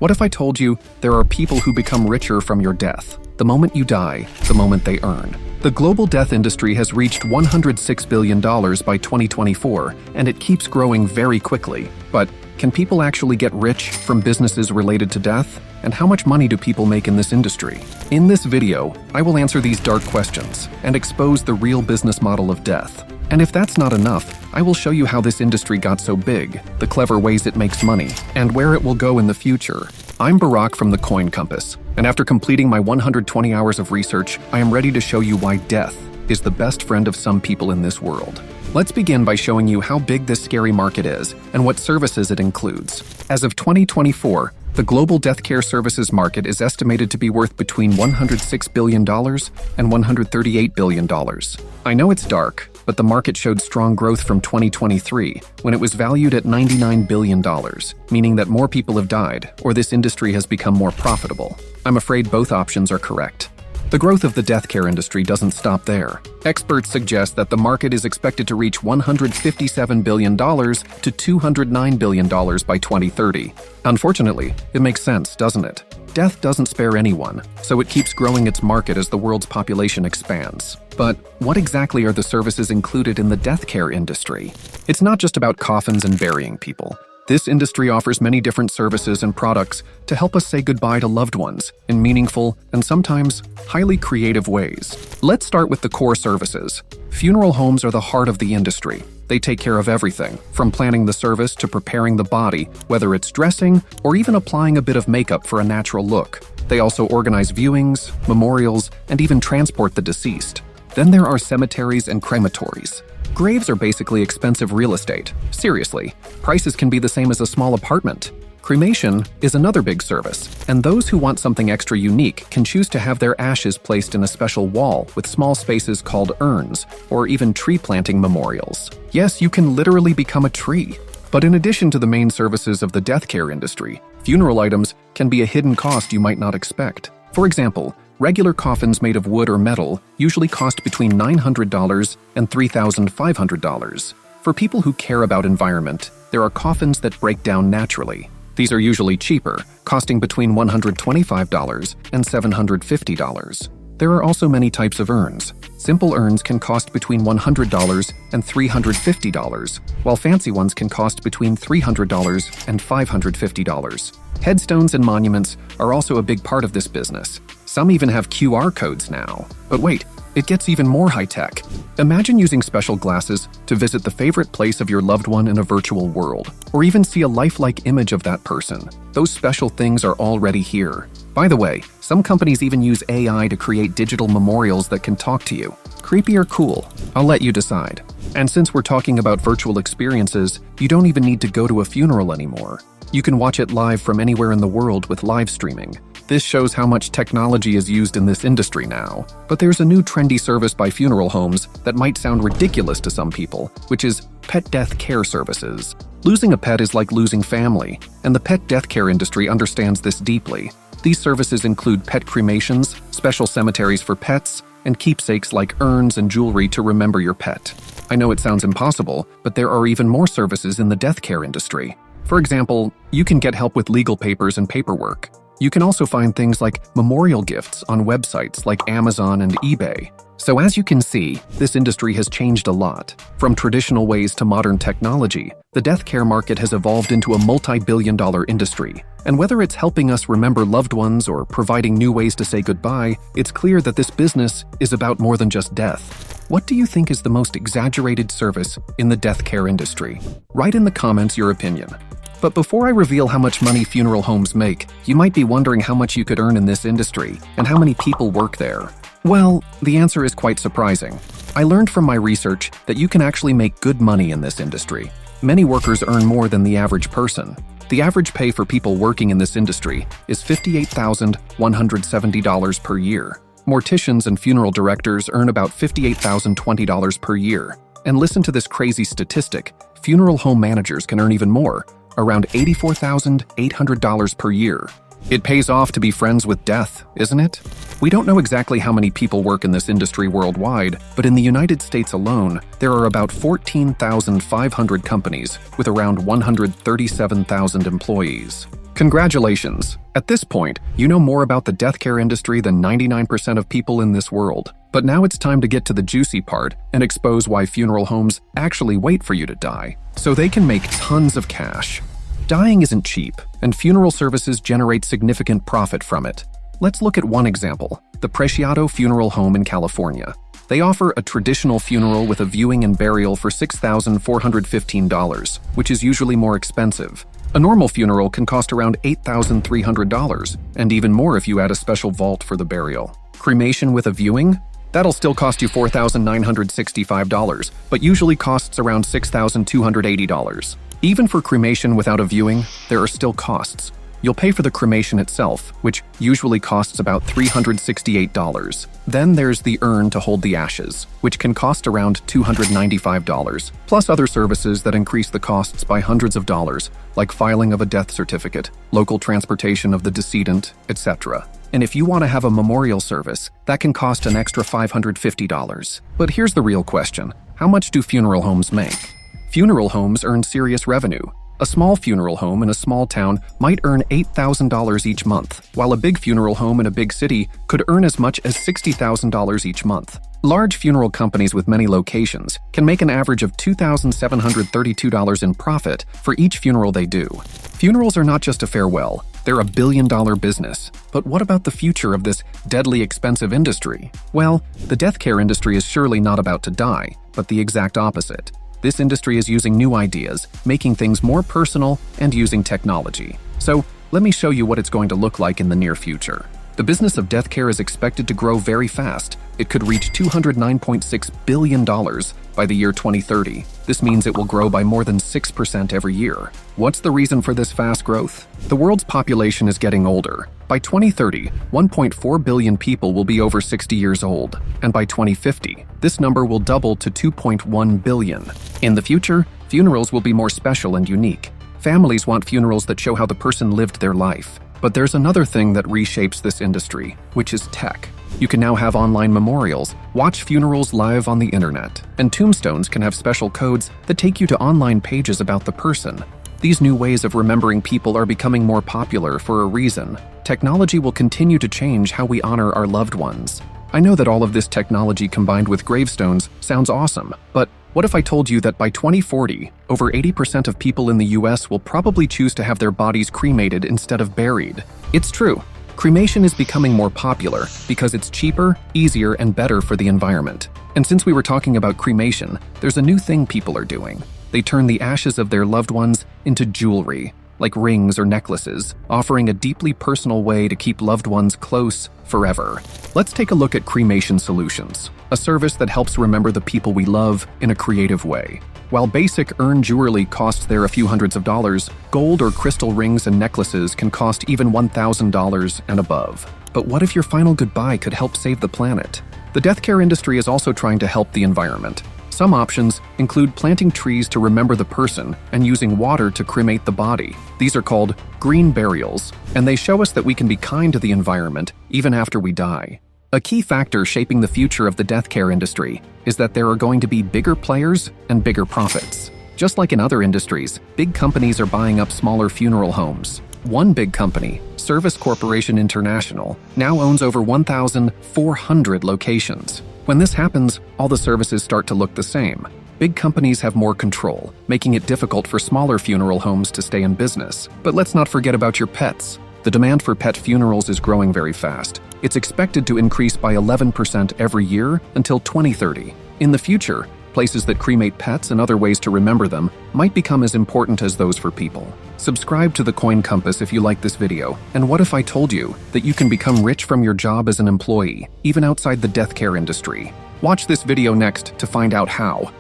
What if I told you there are people who become richer from your death? The moment you die, the moment they earn. The global death industry has reached $106 billion by 2024, and it keeps growing very quickly. But can people actually get rich from businesses related to death? And how much money do people make in this industry? In this video, I will answer these dark questions and expose the real business model of death. And if that's not enough, I will show you how this industry got so big, the clever ways it makes money, and where it will go in the future. I'm Barack from the Coin Compass, and after completing my 120 hours of research, I am ready to show you why death is the best friend of some people in this world. Let's begin by showing you how big this scary market is and what services it includes. As of 2024, the global death care services market is estimated to be worth between $106 billion and $138 billion. I know it's dark, but the market showed strong growth from 2023, when it was valued at $99 billion, meaning that more people have died, or this industry has become more profitable. I'm afraid both options are correct. The growth of the death care industry doesn't stop there. Experts suggest that the market is expected to reach $157 billion to $209 billion by 2030. Unfortunately, it makes sense, doesn't it? Death doesn't spare anyone, so it keeps growing its market as the world's population expands. But what exactly are the services included in the death care industry? It's not just about coffins and burying people. This industry offers many different services and products to help us say goodbye to loved ones in meaningful and sometimes highly creative ways. Let's start with the core services. Funeral homes are the heart of the industry. They take care of everything, from planning the service to preparing the body, whether it's dressing or even applying a bit of makeup for a natural look. They also organize viewings, memorials, and even transport the deceased. Then there are cemeteries and crematories. Graves are basically expensive real estate. Seriously, prices can be the same as a small apartment. Cremation is another big service, and those who want something extra unique can choose to have their ashes placed in a special wall with small spaces called urns, or even tree planting memorials. Yes, you can literally become a tree. But in addition to the main services of the death care industry, funeral items can be a hidden cost you might not expect. For example, regular coffins made of wood or metal usually cost between $900 and $3,500. For people who care about environment, there are coffins that break down naturally. These are usually cheaper, costing between $125 and $750. There are also many types of urns. Simple urns can cost between $100 and $350, while fancy ones can cost between $300 and $550. Headstones and monuments are also a big part of this business. Some even have QR codes now. But wait, it gets even more high-tech. Imagine using special glasses to visit the favorite place of your loved one in a virtual world, or even see a lifelike image of that person. Those special things are already here. By the way, some companies even use AI to create digital memorials that can talk to you. Creepy or cool? I'll let you decide. And since we're talking about virtual experiences, you don't even need to go to a funeral anymore. You can watch it live from anywhere in the world with live streaming. This shows how much technology is used in this industry now. But there's a new trendy service by funeral homes that might sound ridiculous to some people, which is pet death care services. Losing a pet is like losing family, and the pet death care industry understands this deeply. These services include pet cremations, special cemeteries for pets, and keepsakes like urns and jewelry to remember your pet. I know it sounds impossible, but there are even more services in the death care industry. For example, you can get help with legal papers and paperwork. You can also find things like memorial gifts on websites like Amazon and eBay. So as you can see, this industry has changed a lot. From traditional ways to modern technology, the death care market has evolved into a multi-billion-dollar industry. And whether it's helping us remember loved ones or providing new ways to say goodbye, it's clear that this business is about more than just death. What do you think is the most exaggerated service in the death care industry? Write in the comments your opinion. But before I reveal how much money funeral homes make, you might be wondering how much you could earn in this industry and how many people work there. Well, the answer is quite surprising. I learned from my research that you can actually make good money in this industry. Many workers earn more than the average person. The average pay for people working in this industry is $58,170 per year. Morticians and funeral directors earn about $58,020 per year. And listen to this crazy statistic, funeral home managers can earn even more, around $84,800 per year. It pays off to be friends with death, isn't it? We don't know exactly how many people work in this industry worldwide, but in the United States alone, there are about 14,500 companies with around 137,000 employees. Congratulations! At this point, you know more about the death care industry than 99% of people in this world. But now it's time to get to the juicy part and expose why funeral homes actually wait for you to die, so they can make tons of cash. Dying isn't cheap, and funeral services generate significant profit from it. Let's look at one example, the Preciado Funeral Home in California. They offer a traditional funeral with a viewing and burial for $6,415, which is usually more expensive. A normal funeral can cost around $8,300, and even more if you add a special vault for the burial. Cremation with a viewing? That'll still cost you $4,965, but usually costs around $6,280. Even for cremation without a viewing, there are still costs. You'll pay for the cremation itself, which usually costs about $368. Then there's the urn to hold the ashes, which can cost around $295, plus other services that increase the costs by hundreds of dollars, like filing of a death certificate, local transportation of the decedent, etc. And if you want to have a memorial service, that can cost an extra $550. But here's the real question: how much do funeral homes make? Funeral homes earn serious revenue. A small funeral home in a small town might earn $8,000 each month, while a big funeral home in a big city could earn as much as $60,000 each month. Large funeral companies with many locations can make an average of $2,732 in profit for each funeral they do. Funerals are not just a farewell, they're a billion-dollar business. But what about the future of this deadly expensive industry? Well, the death care industry is surely not about to die, but the exact opposite. This industry is using new ideas, making things more personal, and using technology. So, let me show you what it's going to look like in the near future. The business of death care is expected to grow very fast. It could reach $209.6 billion by the year 2030. This means it will grow by more than 6% every year. What's the reason for this fast growth? The world's population is getting older. By 2030, 1.4 billion people will be over 60 years old, and by 2050, this number will double to 2.1 billion. In the future, funerals will be more special and unique. Families want funerals that show how the person lived their life. But there's another thing that reshapes this industry, which is tech. You can now have online memorials, watch funerals live on the internet, and tombstones can have special codes that take you to online pages about the person. These new ways of remembering people are becoming more popular for a reason. Technology will continue to change how we honor our loved ones. I know that all of this technology combined with gravestones sounds awesome, but what if I told you that by 2040, over 80% of people in the US will probably choose to have their bodies cremated instead of buried? It's true. Cremation is becoming more popular because it's cheaper, easier, and better for the environment. And since we were talking about cremation, there's a new thing people are doing. They turn the ashes of their loved ones into jewelry, like rings or necklaces, offering a deeply personal way to keep loved ones close forever. Let's take a look at Cremation Solutions, a service that helps remember the people we love in a creative way. While basic urn jewelry costs there a few hundreds of dollars, gold or crystal rings and necklaces can cost even $1,000 and above. But what if your final goodbye could help save the planet? The death care industry is also trying to help the environment. Some options include planting trees to remember the person and using water to cremate the body. These are called green burials, and they show us that we can be kind to the environment even after we die. A key factor shaping the future of the death care industry is that there are going to be bigger players and bigger profits. Just like in other industries, big companies are buying up smaller funeral homes. One big company, Service Corporation International, now owns over 1,400 locations. When this happens, all the services start to look the same. Big companies have more control, making it difficult for smaller funeral homes to stay in business. But let's not forget about your pets. The demand for pet funerals is growing very fast. It's expected to increase by 11% every year until 2030. In the future, places that cremate pets and other ways to remember them might become as important as those for people. Subscribe to the Coin Compass if you like this video. And what if I told you that you can become rich from your job as an employee, even outside the death care industry? Watch this video next to find out how.